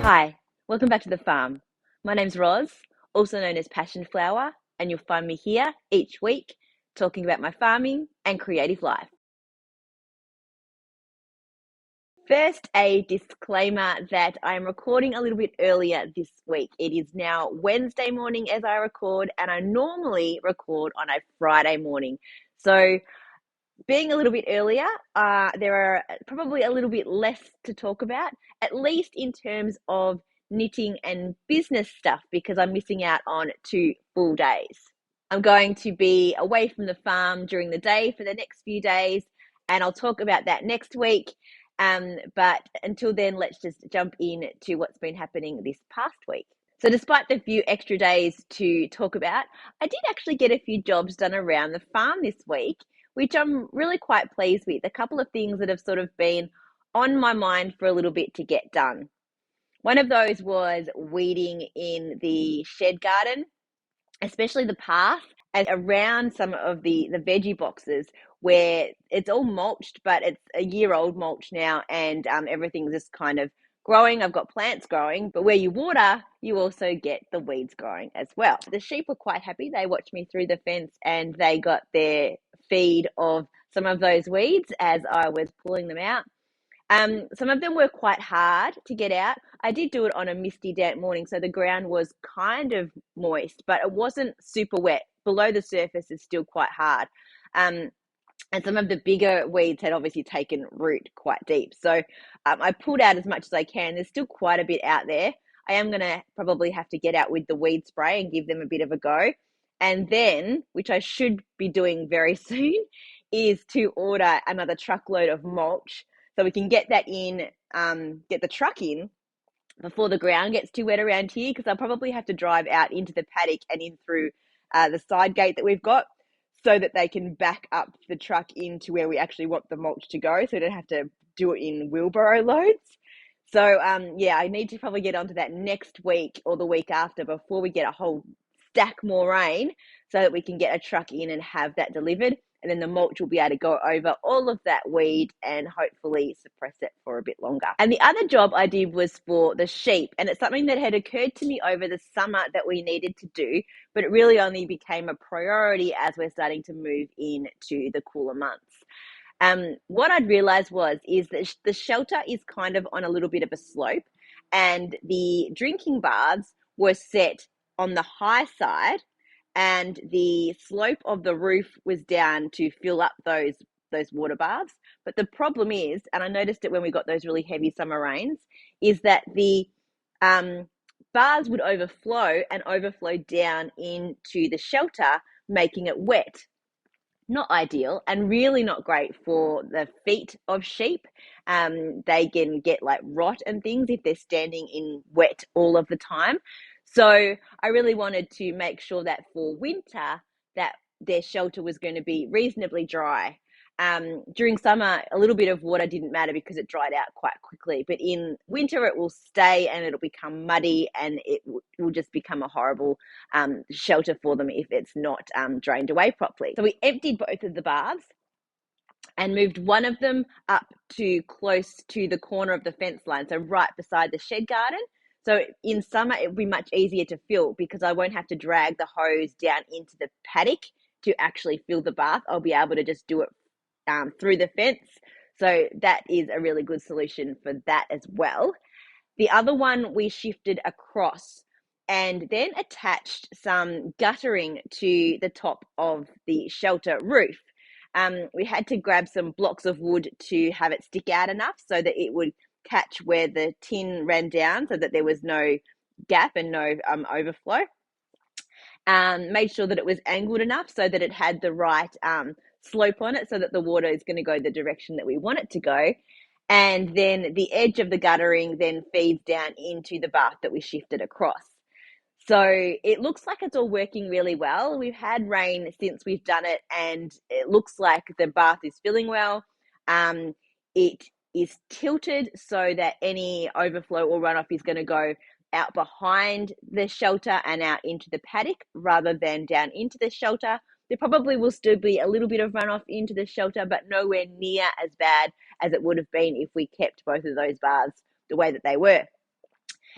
Hi, welcome back to the farm. My name's Roz, also known as Passion Flower, and you'll find me here each week talking about my farming and creative life. First, a disclaimer that I'm recording a little bit earlier this week. It is now Wednesday morning as I record, and I normally record on a Friday morning. So, being a little bit earlier, there are probably a little bit less to talk about, at least in terms of knitting and business stuff, because I'm missing out on 2 full days. I'm going to be away from the farm during the day for the next few days, and I'll talk about that next week. But until then, let's just jump in to what's been happening this past week. So, despite the few extra days to talk about, I did actually get a few jobs done around the farm this week, which I'm really quite pleased with. A couple of things that have sort of been on my mind for a little bit to get done. One of those was weeding in the shed garden, especially the path and around some of the veggie boxes where it's all mulched, but it's a year-old mulch now, and everything's just kind of growing. I've got plants growing, but where you water, you also get the weeds growing as well. The sheep were quite happy. They watched me through the fence and they got their feed of some of those weeds as I was pulling them out. Some of them were quite hard to get out. I did do it on a misty, damp morning, so the ground was kind of moist, but it wasn't super wet. Below the surface is still quite hard. And some of the bigger weeds had obviously taken root quite deep. So I pulled out as much as I can. There's still quite a bit out there. I am going to probably have to get out with the weed spray and give them a bit of a go. And then, which I should be doing very soon, is to order another truckload of mulch so we can get that in, get the truck in before the ground gets too wet around here, because I'll probably have to drive out into the paddock and in through the side gate that we've got so that they can back up the truck into where we actually want the mulch to go, so we don't have to do it in wheelbarrow loads. So, yeah, I need to probably get onto that next week or the week after before we get a whole stack more rain so that we can get a truck in and have that delivered. And then the mulch will be able to go over all of that weed and hopefully suppress it for a bit longer. And the other job I did was for the sheep, and it's something that had occurred to me over the summer that we needed to do, but it really only became a priority as we're starting to move into the cooler months. What I'd realized is that the shelter is kind of on a little bit of a slope, and the drinking baths were set on the high side, and the slope of the roof was down to fill up those water baths. But the problem is, and I noticed it when we got those really heavy summer rains, is that the baths would overflow down into the shelter, making it wet. Not ideal, and really not great for the feet of sheep. They can get like rot and things if they're standing in wet all of the time. So I really wanted to make sure that for winter that their shelter was going to be reasonably dry. During summer, a little bit of water didn't matter because it dried out quite quickly. But in winter, it will stay and it'll become muddy, and it will just become a horrible shelter for them if it's not drained away properly. So we emptied both of the baths and moved one of them up to close to the corner of the fence line, so right beside the shed garden. So in summer, it will be much easier to fill because I won't have to drag the hose down into the paddock to actually fill the bath. I'll be able to just do it through the fence. So that is a really good solution for that as well. The other one we shifted across and then attached some guttering to the top of the shelter roof. We had to grab some blocks of wood to have it stick out enough so that it would catch where the tin ran down, so that there was no gap and no overflow. Made sure that it was angled enough so that it had the right slope on it, so that the water is going to go the direction that we want it to go. And then the edge of the guttering then feeds down into the bath that we shifted across. So it looks like it's all working really well. We've had rain since we've done it, and it looks like the bath is filling well. It is tilted so that any overflow or runoff is going to go out behind the shelter and out into the paddock rather than down into the shelter. There probably will still be a little bit of runoff into the shelter, but nowhere near as bad as it would have been if we kept both of those baths the way that they were.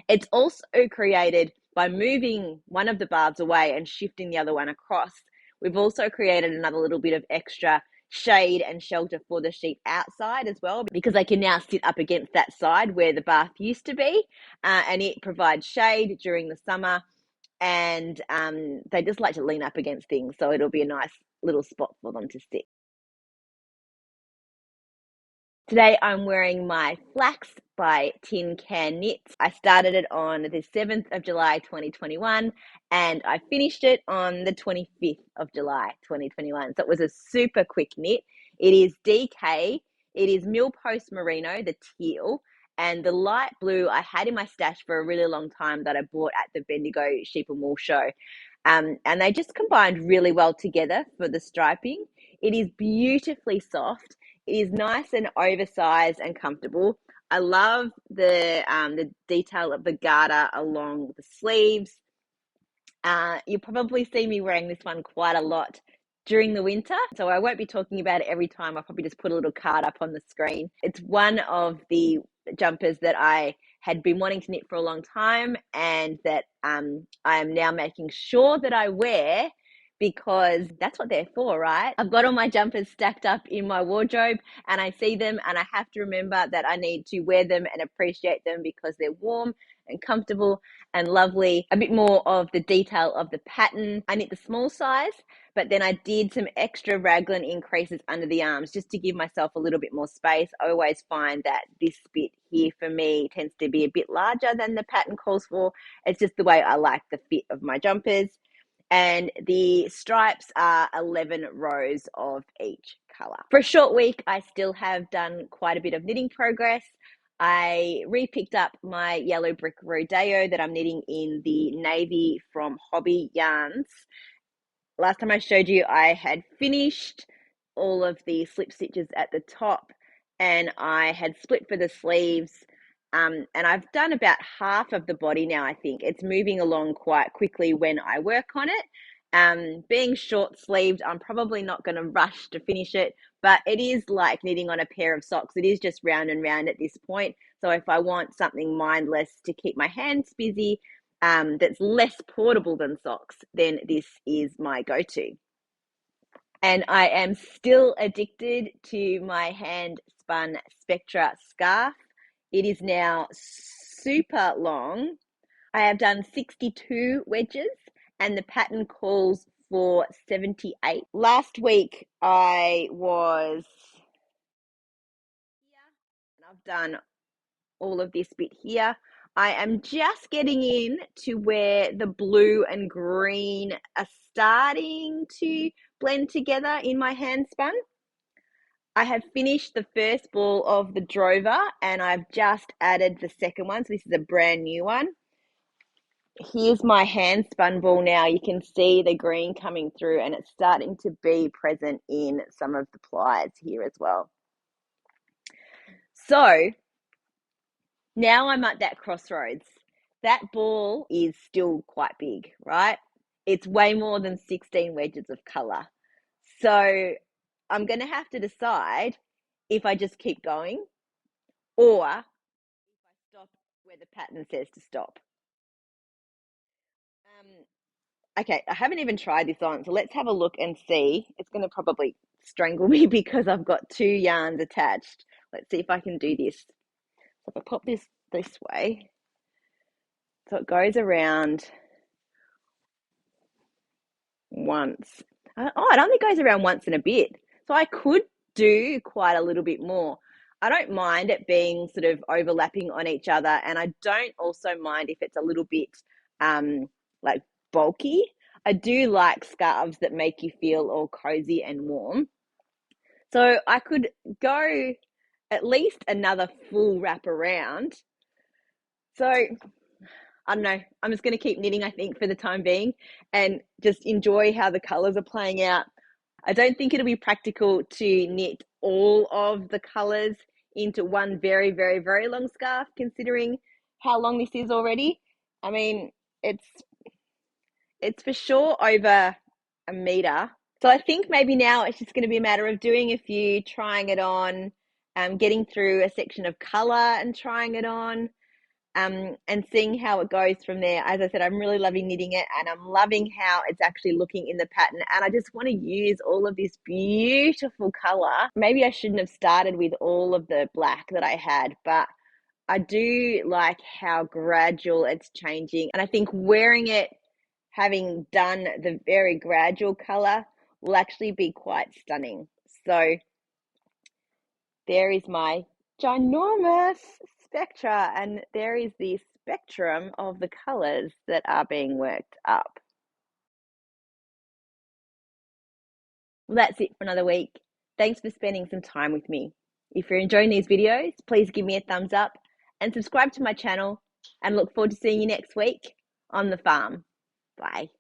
It's also created by moving one of the barbs away and shifting the other one across. We've also created another little bit of extra shade and shelter for the sheep outside as well, because they can now sit up against that side where the bath used to be, and it provides shade during the summer, and they just like to lean up against things, so it'll be a nice little spot for them to sit. Today I'm wearing my Flax by Tin Can Knits. I started it on the 7th of July 2021 and I finished it on the 25th of July 2021. So it was a super quick knit. It is DK, it is Milpost Merino, the teal, and the light blue I had in my stash for a really long time that I bought at the Bendigo Sheep and Wool Show. And they just combined really well together for the striping. It is beautifully soft. It is nice and oversized and comfortable. I love the detail of the garter along the sleeves. You'll probably see me wearing this one quite a lot during the winter, so I won't be talking about it every time. I'll probably just put a little card up on the screen. It's one of the jumpers that I had been wanting to knit for a long time, and that I am now making sure that I wear, because that's what they're for, right? I've got all my jumpers stacked up in my wardrobe and I see them and I have to remember that I need to wear them and appreciate them because they're warm and comfortable and lovely. A bit more of the detail of the pattern. I knit the small size, but then I did some extra raglan increases under the arms just to give myself a little bit more space. I always find that this bit here for me tends to be a bit larger than the pattern calls for. It's just the way I like the fit of my jumpers. And the stripes are 11 rows of each colour. For a short week, I still have done quite a bit of knitting progress. I re-picked up my yellow brick rodeo that I'm knitting in the navy from Hobby Yarns. Last time I showed you, I had finished all of the slip stitches at the top and I had split for the sleeves. And I've done about half of the body now, I think. It's moving along quite quickly when I work on it. Being short sleeved, I'm probably not going to rush to finish it, but it is like knitting on a pair of socks. It is just round and round at this point. So if I want something mindless to keep my hands busy, that's less portable than socks, then this is my go-to. And I am still addicted to my hand spun Spectra scarf. It is now super long. I have done 62 wedges and the pattern calls for 78. Last week I was here and I've done all of this bit here. I am just getting in to where the blue and green are starting to blend together in my hand spun. I have finished the first ball of the drover and I've just added the second one. So this is a brand new one. Here's my hand spun ball now. You can see the green coming through and it's starting to be present in some of the plies here as well. So now I'm at that crossroads. That ball is still quite big, right? It's way more than 16 wedges of colour. So I'm going to have to decide if I just keep going or if I stop where the pattern says to stop. Okay, I haven't even tried this on, so let's have a look and see. It's going to probably strangle me because I've got two yarns attached. Let's see if I can do this. So if I pop this way, so it goes around once. Oh, it only goes around once and a bit. So I could do quite a little bit more. I don't mind it being sort of overlapping on each other, and I don't also mind if it's a little bit like bulky. I do like scarves that make you feel all cozy and warm. So I could go at least another full wrap around. So I don't know. I'm just going to keep knitting, I think, for the time being and just enjoy how the colors are playing out. I don't think it'll be practical to knit all of the colors into one very, very, very long scarf, considering how long this is already. I mean, it's for sure over a meter. So I think maybe now it's just going to be a matter of doing a few, trying it on, getting through a section of color and trying it on. and seeing how it goes from there. As I said, I'm really loving knitting it, and I'm loving how it's actually looking in the pattern. And I just want to use all of this beautiful color. Maybe I shouldn't have started with all of the black that I had, but I do like how gradual it's changing. And I think wearing it, having done the very gradual color, will actually be quite stunning. So there is my ginormous spectra, and there is the spectrum of the colors that are being worked up. Well, that's it for another week. Thanks for spending some time with me. If you're enjoying these videos, please give me a thumbs up and subscribe to my channel, and look forward to seeing you next week on the farm. Bye.